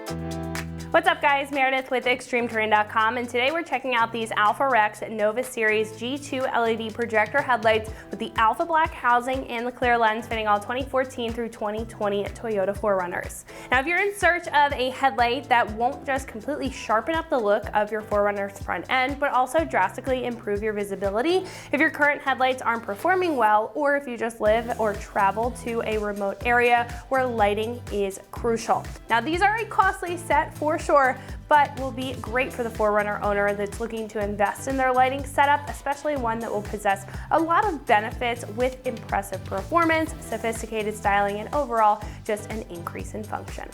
What's up guys, Meredith with ExtremeTerrain.com, and today we're checking out these Alpharex Nova Series G2 LED projector headlights with the Alpha Black housing and the clear lens, fitting all 2014 through 2020 Toyota 4Runners. Now if you're in search of a headlight that won't just completely sharpen up the look of your 4Runner's front end, but also drastically improve your visibility, if your current headlights aren't performing well, or if you just live or travel to a remote area where lighting is crucial. Now these are a costly set for sure, but will be great for the 4Runner owner that's looking to invest in their lighting setup, especially one that will possess a lot of benefits with impressive performance, sophisticated styling, and overall just an increase in function.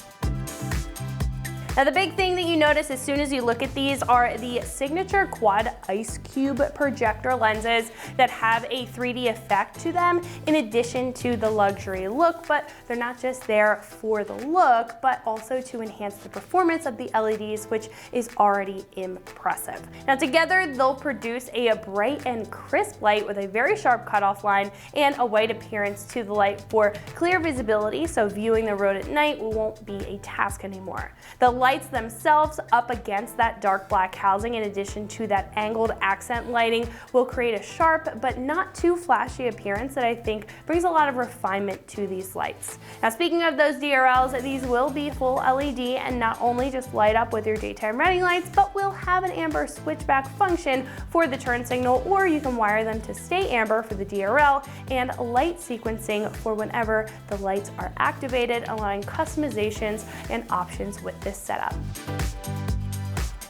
Now the big thing that you notice as soon as you look at these are the signature quad ice cube projector lenses that have a 3D effect to them in addition to the luxury look, but they're not just there for the look, but also to enhance the performance of the LEDs, which is already impressive. Now together they'll produce a bright and crisp light with a very sharp cutoff line and a white appearance to the light for clear visibility, so viewing the road at night won't be a task anymore. The lights themselves up against that dark black housing, in addition to that angled accent lighting, will create a sharp but not too flashy appearance that I think brings a lot of refinement to these lights. Now speaking of those DRLs, these will be full LED and not only just light up with your daytime running lights, but will have an amber switchback function for the turn signal, or you can wire them to stay amber for the DRL and light sequencing for whenever the lights are activated, allowing customizations and options with this setup.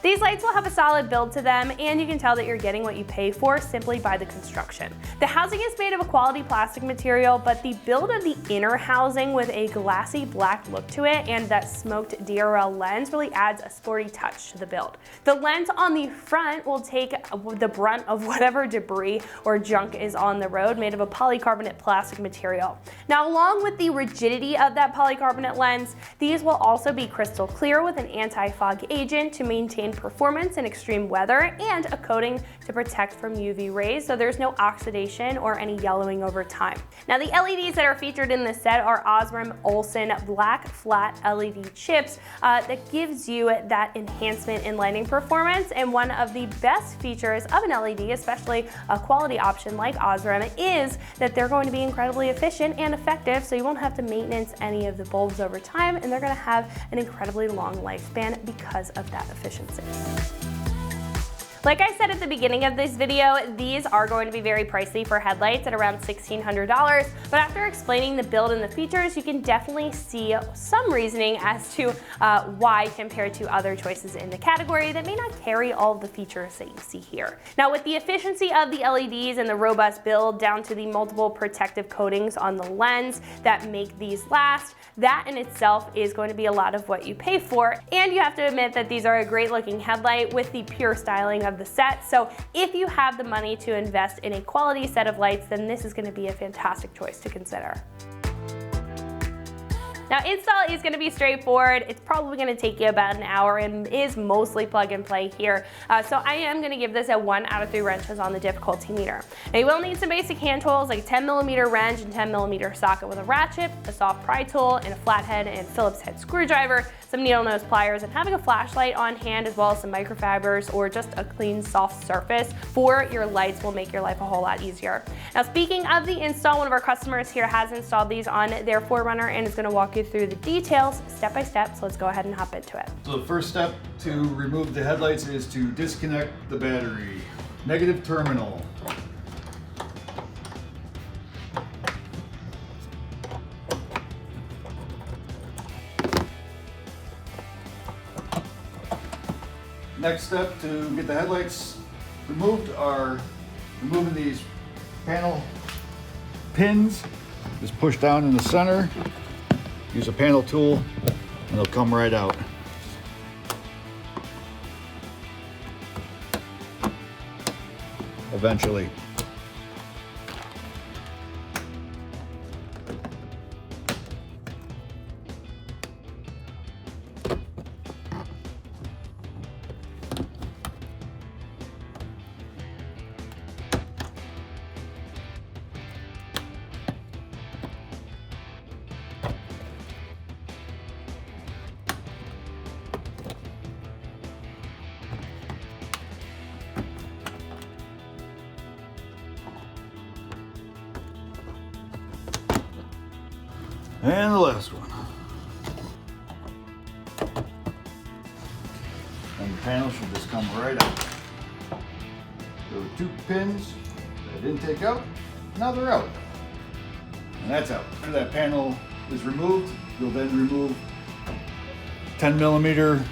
These lights will have a solid build to them, and you can tell that you're getting what you pay for simply by the construction. The housing is made of a quality plastic material, but the build of the inner housing with a glassy black look to it and that smoked DRL lens really adds a sporty touch to the build. The lens on the front will take the brunt of whatever debris or junk is on the road, made of a polycarbonate plastic material. Now along with the rigidity of that polycarbonate lens, these will also be crystal clear with an anti-fog agent to maintain performance in extreme weather and a coating to protect from UV rays, so there's no oxidation or any yellowing over time. Now the LEDs that are featured in this set are Osram Olsen black flat LED chips that gives you that enhancement in lighting performance, and one of the best features of an LED, especially a quality option like Osram, is that they're going to be incredibly efficient and effective, so you won't have to maintenance any of the bulbs over time, and they're going to have an incredibly long lifespan because of that efficiency. Like I said at the beginning of this video, these are going to be very pricey for headlights at around $1,600, but after explaining the build and the features, you can definitely see some reasoning as to why compared to other choices in the category that may not carry all of the features that you see here. Now with the efficiency of the LEDs and the robust build down to the multiple protective coatings on the lens that make these last, that in itself is going to be a lot of what you pay for, and you have to admit that these are a great looking headlight with the pure styling of the set. So if you have the money to invest in a quality set of lights, then this is going to be a fantastic choice to consider. Now install is going to be straightforward. It's probably going to take you about an hour and is mostly plug and play here. So I am going to give this a 1 out of 3 wrenches on the difficulty meter. Now you will need some basic hand tools like a 10mm wrench and 10mm socket with a ratchet, a soft pry tool, and a flathead and Phillips head screwdriver, some needle nose pliers, and having a flashlight on hand, as well as some microfibers or just a clean soft surface for your lights will make your life a whole lot easier. Now speaking of the install, one of our customers here has installed these on their 4Runner and is going to walk you through the details step by step, so let's go ahead and hop into it. So the first step to remove the headlights is to disconnect the battery. Negative terminal. Next step to get the headlights removed are removing these panel pins. Just push down in the center, use a panel tool, and they'll come right out. Eventually. And the last one. And the panel should just come right out. There were 2 pins that I didn't take out. Now they're out. And that's out. After that panel is removed, you'll then remove 10mm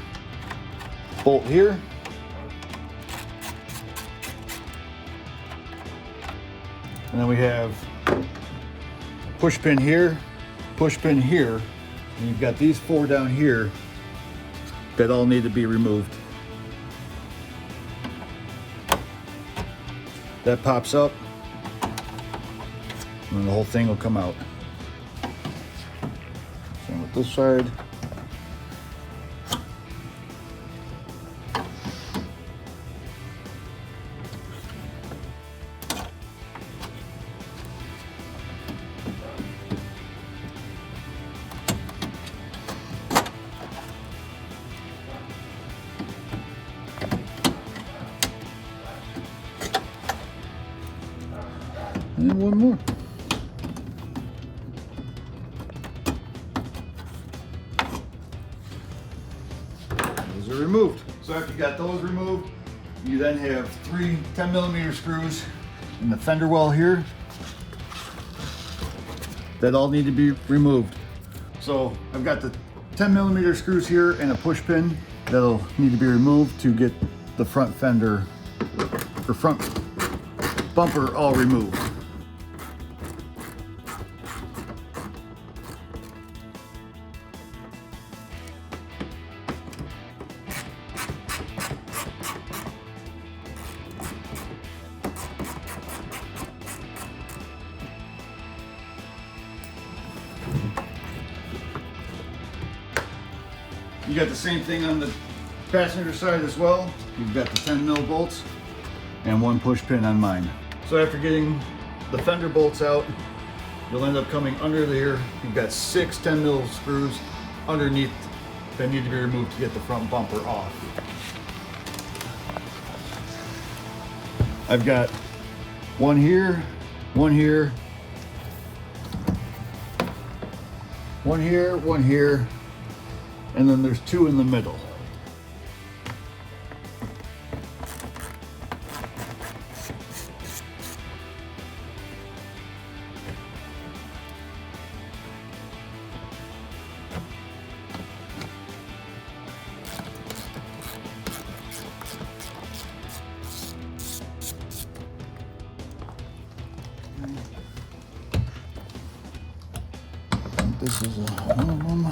bolt here. And then we have push pin here, and you've got these 4 down here that all need to be removed. That pops up, and then the whole thing will come out. Same with this side. And one more. Those are removed. So after you got those removed, you then have 3 10mm screws in the fender well here that all need to be removed. So I've got the 10mm screws here and a push pin that'll need to be removed to get the front fender or front bumper all removed. You got the same thing on the passenger side as well. You've got the 10mm bolts and 1 push pin on mine. So after getting the fender bolts out, you'll end up coming under there. You've got 6 10mm screws underneath that need to be removed to get the front bumper off. I've got 1 here, 1 here, 1 here, 1 here, and then there's 2 in the middle. This is one of them.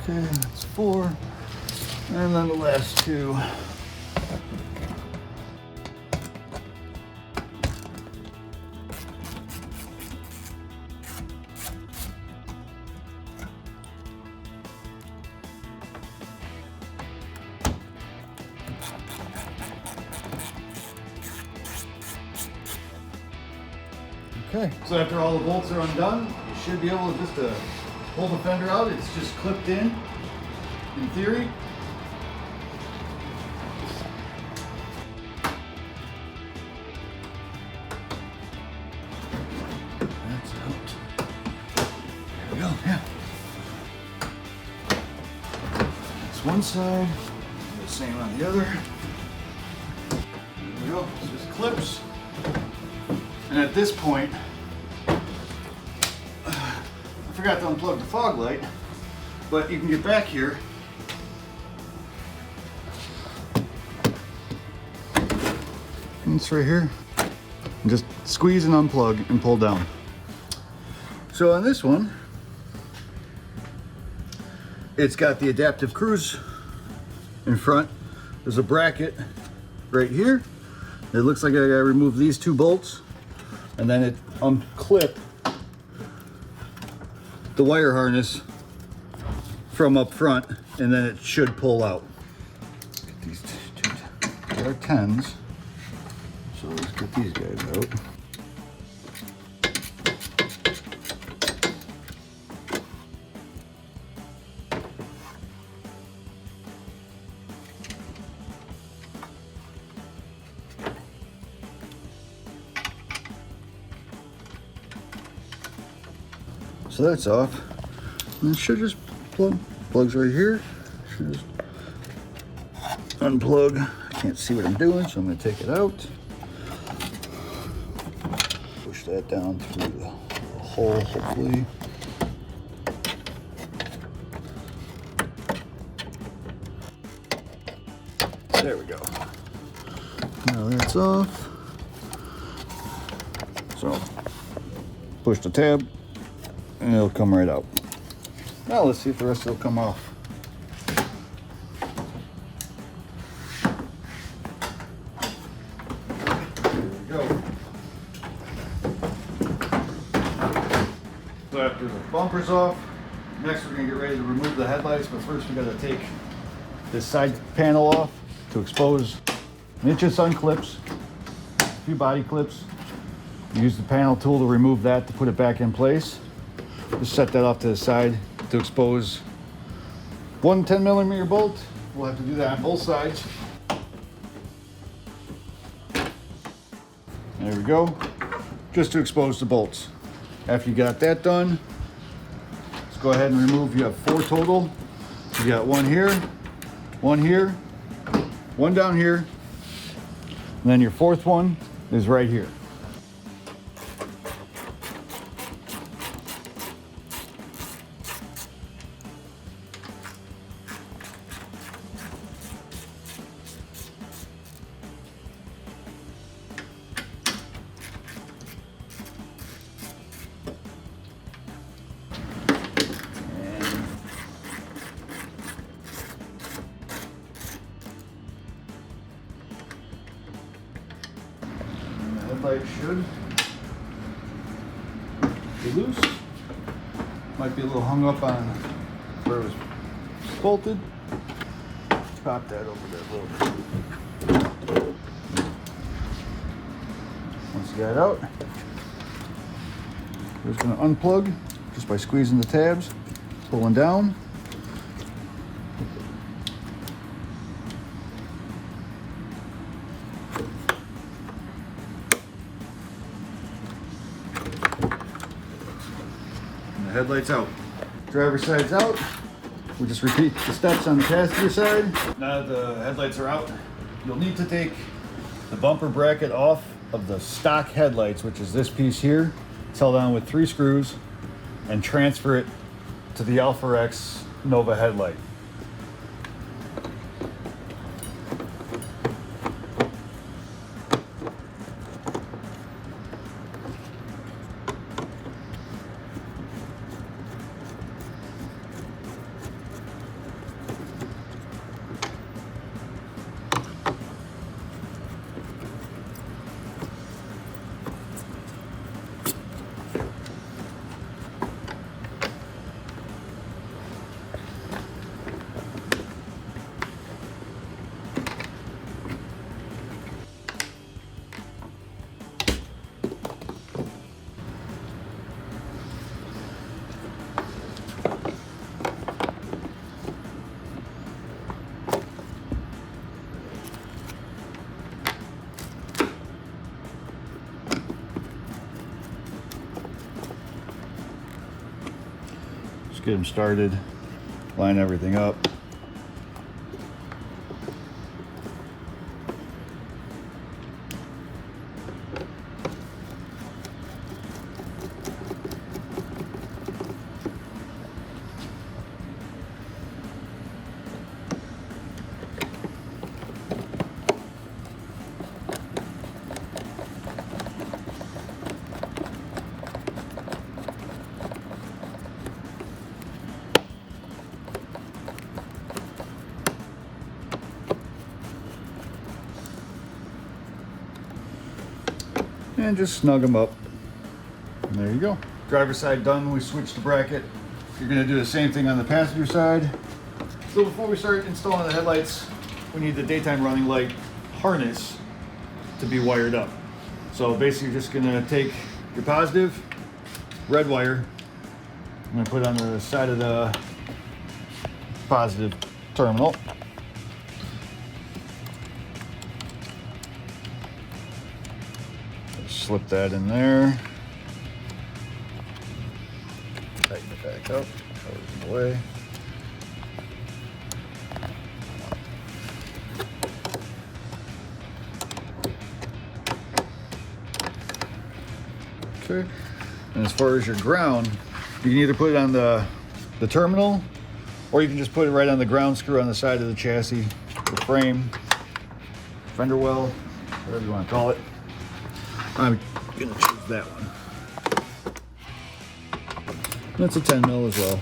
Okay, that's 4. And then the last 2. Okay, so after all the bolts are undone, you should be able to just pull the fender out. It's just clipped in theory. That's out. There we go, yeah. That's one side, the same on the other. There we go, it's just clips. And at this point, I forgot to unplug the fog light, but you can get back here and it's right here. And just squeeze and unplug and pull down. So on this one, it's got the adaptive cruise in front. There's a bracket right here. It looks like I gotta remove these 2 bolts. And then it unclip the wire harness from up front, and then it should pull out. Get these 2, they are 10s, so let's get these guys out. so that's off. And it should just plugs right here. Should just unplug. I can't see what I'm doing, so I'm going to take it out. Push that down through the hole, hopefully. There we go. Now that's off. So push the tab and it'll come right out. Now let's see if the rest will come off. There we go. So after the bumper's off, next we're gonna get ready to remove the headlights, but first we gotta take this side panel off to expose inch sun clips, a few body clips. Use the panel tool to remove that to put it back in place. Just set that off to the side to expose one 10mm bolt. We'll have to do that on both sides. There we go. Just to expose the bolts. After you got that done, let's go ahead and remove. You have 4 total. You got one here, one down here, and then your 4th one is right here. Headlight should be loose. Might be a little hung up on where it was bolted. Pop that over there a little bit. Once you got it out, we're just going to unplug just by squeezing the tabs, pulling down. Headlights out. Driver's side's out. We'll just repeat the steps on the passenger side. Now that the headlights are out, you'll need to take the bumper bracket off of the stock headlights, which is this piece here. It's held on with 3 screws, and transfer it to the Alpha-Rex Nova headlight. Just get them started, line everything up. And just snug them up. And there you go. Driver's side done. We switched the bracket. You're going to do the same thing on the passenger side. So before we start installing the headlights, we need the daytime running light harness to be wired up. So basically you're just going to take your positive red wire. I'm going to put it on the side of the positive terminal. Slip that in there. Tighten it back up, covers in the way. Okay, and as far as your ground, you can either put it on the terminal, or you can just put it right on the ground screw on the side of the chassis, the frame, fender well, whatever you want to call it. I'm gonna choose that one. That's a 10 mil as well.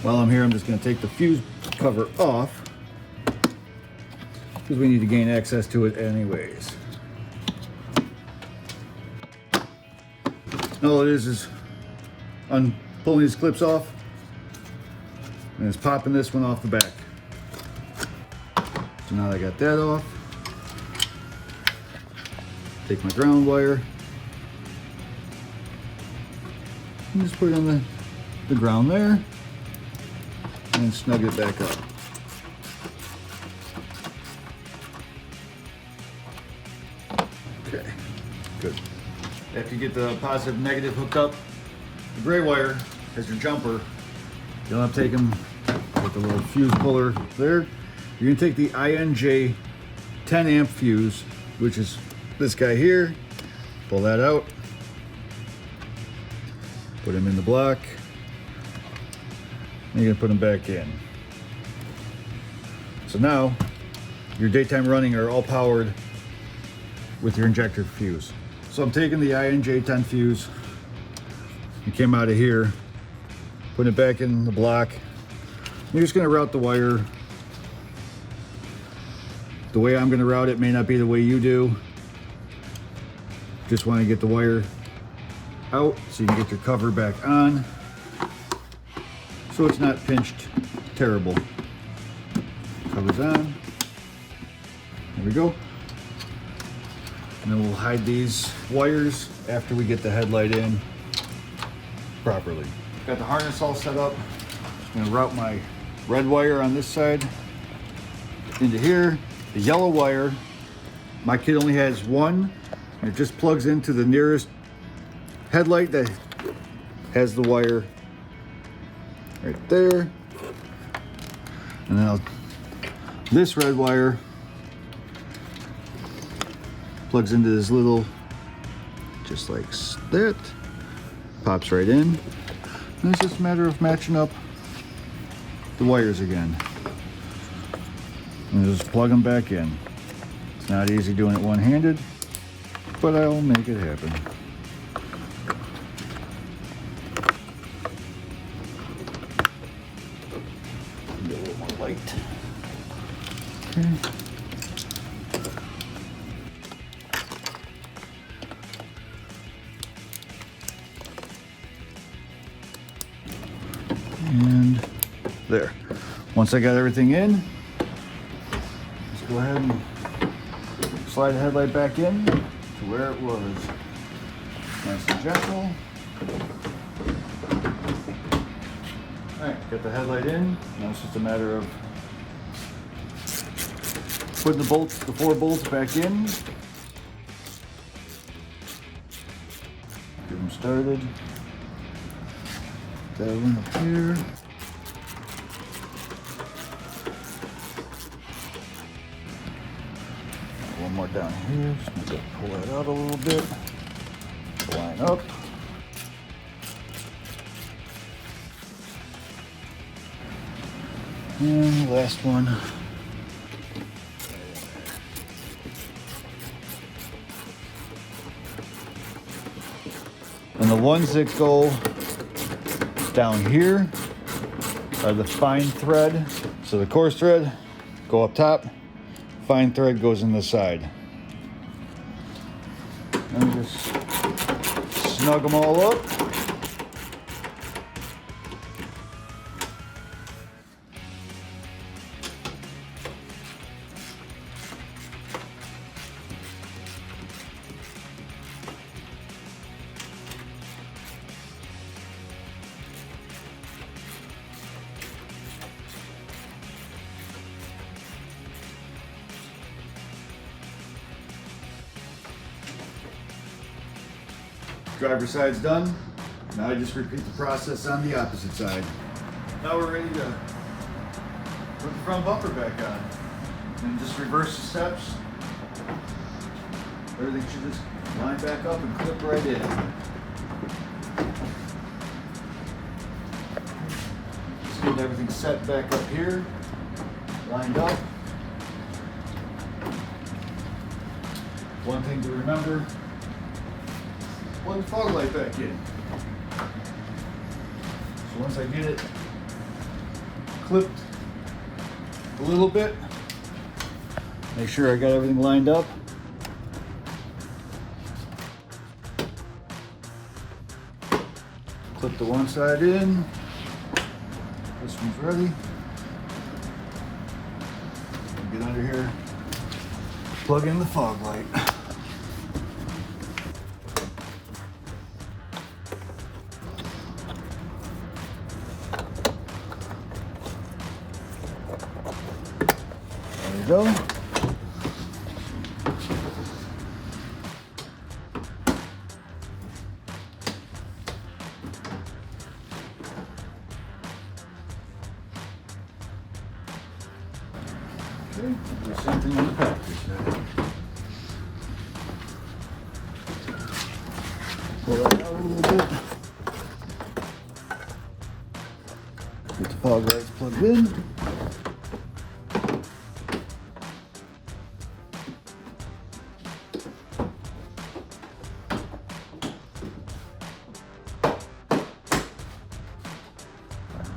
While I'm here, I'm just going to take the fuse cover off because we need to gain access to it anyways. And all it is pulling these clips off and it's popping this one off the back. So now that I got that off, take my ground wire and just put it on the ground there. And snug it back up. Okay, good. After you get the positive negative hooked up, the gray wire has your jumper. You'll have to take them with the little fuse puller there. You're gonna take the INJ 10 amp fuse, which is this guy here. Pull that out. Put him in the block. And you're gonna put them back in. So now your daytime running are all powered with your injector fuse. So I'm taking the INJ 10 fuse. It came out of here, putting it back in the block. You're just gonna route the wire. The way I'm gonna route it may not be the way you do. Just wanna get the wire out so you can get your cover back on, so it's not pinched terrible. Cover's on. There we go. And then we'll hide these wires after we get the headlight in properly. Got the harness all set up. Just gonna route my red wire on this side into here. The yellow wire, my kit only has one. And it just plugs into the nearest headlight that has the wire right there. And then this red wire plugs into this little, just like that, pops right in. And it's just a matter of matching up the wires again. And just plug them back in. It's not easy doing it one-handed, but I'll make it happen. Get a little more light. Okay. And there. Once I got everything in, let's go ahead and slide the headlight back in to where it was. Nice and gentle. Alright, got the headlight in. Now it's just a matter of putting the bolts, the 4 bolts back in. Get them started. That one up here. One more down here. Just need to pull that out a little bit. Line up. And the last one. And the ones that go down here are the fine thread. So the coarse thread go up top, fine thread goes in the side. And just snug them all up. Driver's side's done. Now I just repeat the process on the opposite side. Now we're ready to put the front bumper back on. And just reverse the steps. Everything should just line back up and clip right in. Just getting everything set back up here, lined up. One thing to remember, plug the fog light back in. So once I get it clipped a little bit, make sure I got everything lined up. Clip the one side in. This one's ready. Get under here, plug in the fog light. There you go. Okay, do the same thing on the passenger side. Pull that out a little bit. Get the fog lights plugged in.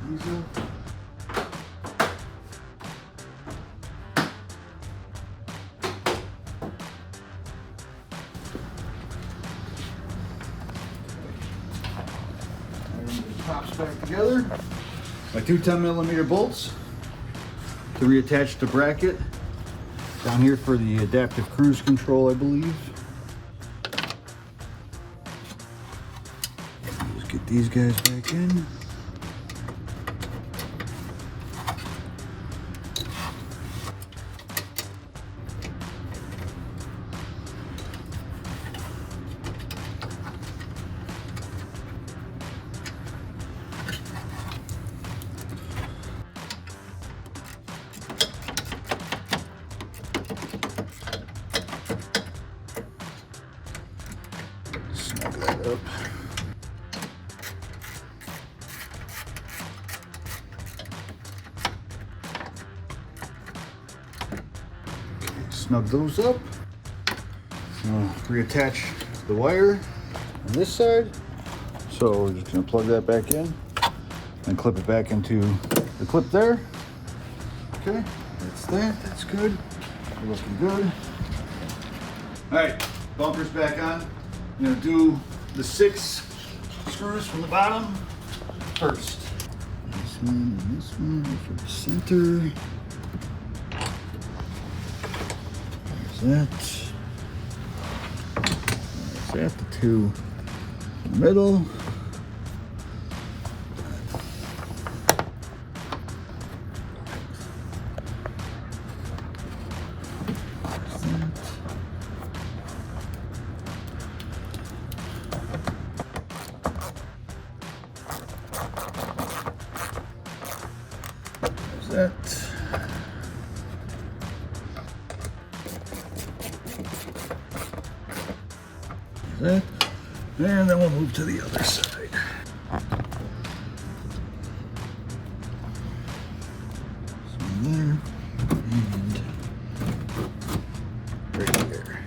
These up. Pops back together. My two 10mm bolts to reattach the bracket down here for the adaptive cruise control, I believe. Just get these guys back in. Snug that up. Okay, snug those up. Now reattach the wire on this side. So we're just gonna plug that back in and clip it back into the clip there. Okay, that's that. That's good. We're looking good. All right, bumper's back on. I'm gonna do the 6 screws from the bottom first. This one and this one for the center. There's that. There's that, the 2 in the middle. That. That. And then we'll move to the other side. So there and right there.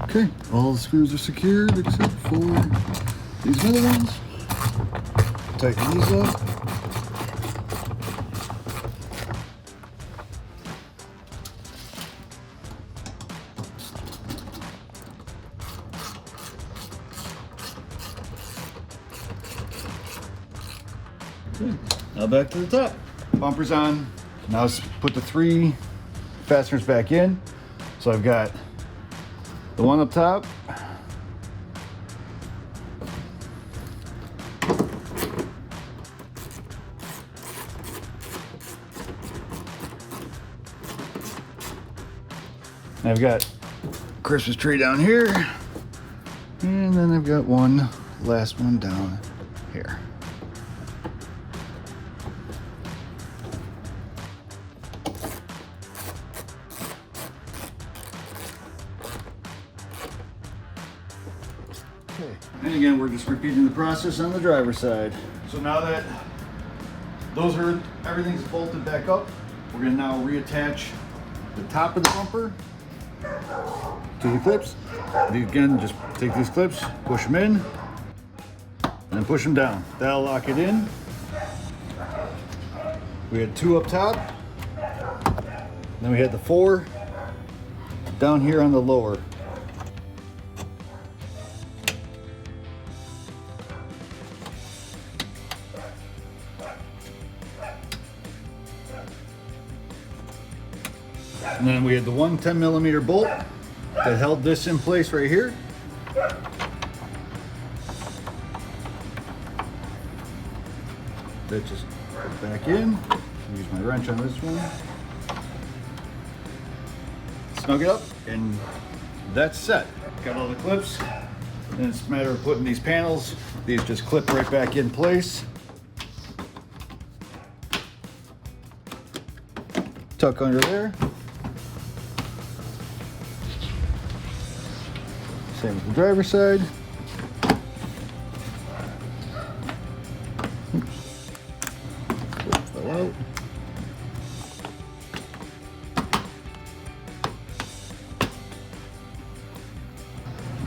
Okay, all the screws are secured except for these middle ones. Tighten these up. Okay, now back to the top. Bumper's on. Now let's put the 3 fasteners back in. So I've got the one up top, I've got Christmas tree down here, and then I've got one last one down here. Okay. And again, we're just repeating the process on the driver's side. So now that everything's bolted back up, we're gonna now reattach the top of the bumper to the clips. Again, just take these clips, push them in, and then push them down. That'll lock it in. We had 2 up top, then we had the 4 down here on the lower. And then we had the one 10mm bolt that held this in place right here. That just goes back in. Use my wrench on this one. Snug it up, and that's set. Got all the clips. Then it's a matter of putting these panels. These just clip right back in place. Tuck under there. Same with the driver's side. Fell out.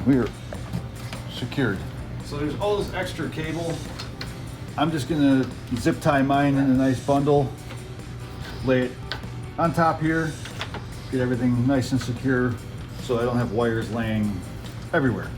We are secured. So there's all this extra cable. I'm just gonna zip tie mine in a nice bundle, lay it on top here, get everything nice and secure so I don't have wires laying everywhere.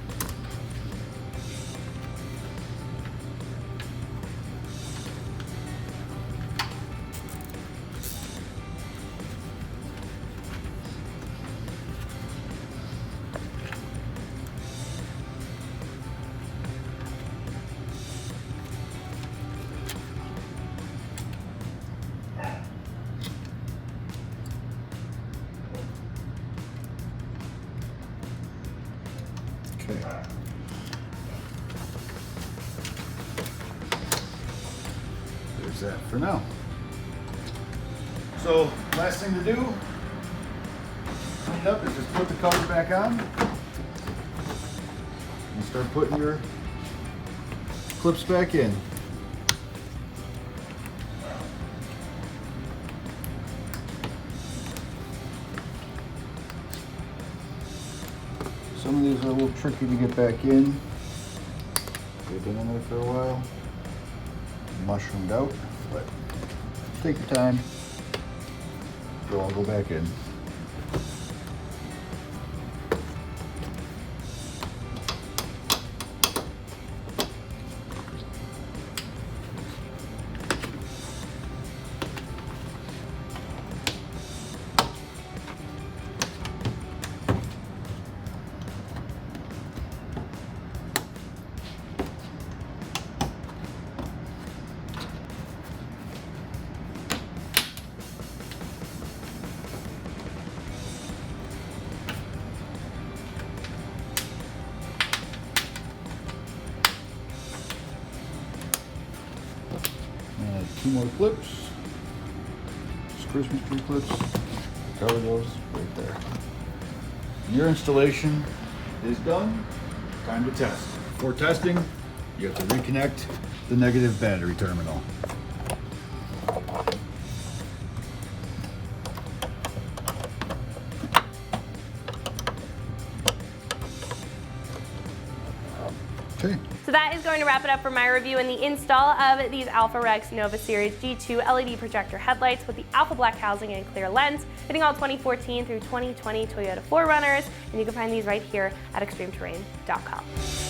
Okay. There's that for now. So, last thing to do, clean up, is just put the cover back on and start putting your clips back in. Some of these are a little tricky to get back in. They've been in there for a while. Mushroomed out, but take your time. They'll all go back in. And 2 more clips. Just Christmas tree clips. Cover those right there. And your installation is done. Time to test. Before testing, you have to reconnect the negative battery terminal. Okay. So that is going to wrap it up for my review and the install of these AlphaRex Nova Series G2 LED projector headlights with the Alpha Black housing and clear lens, fitting all 2014 through 2020 Toyota 4Runners, and you can find these right here at extremeterrain.com.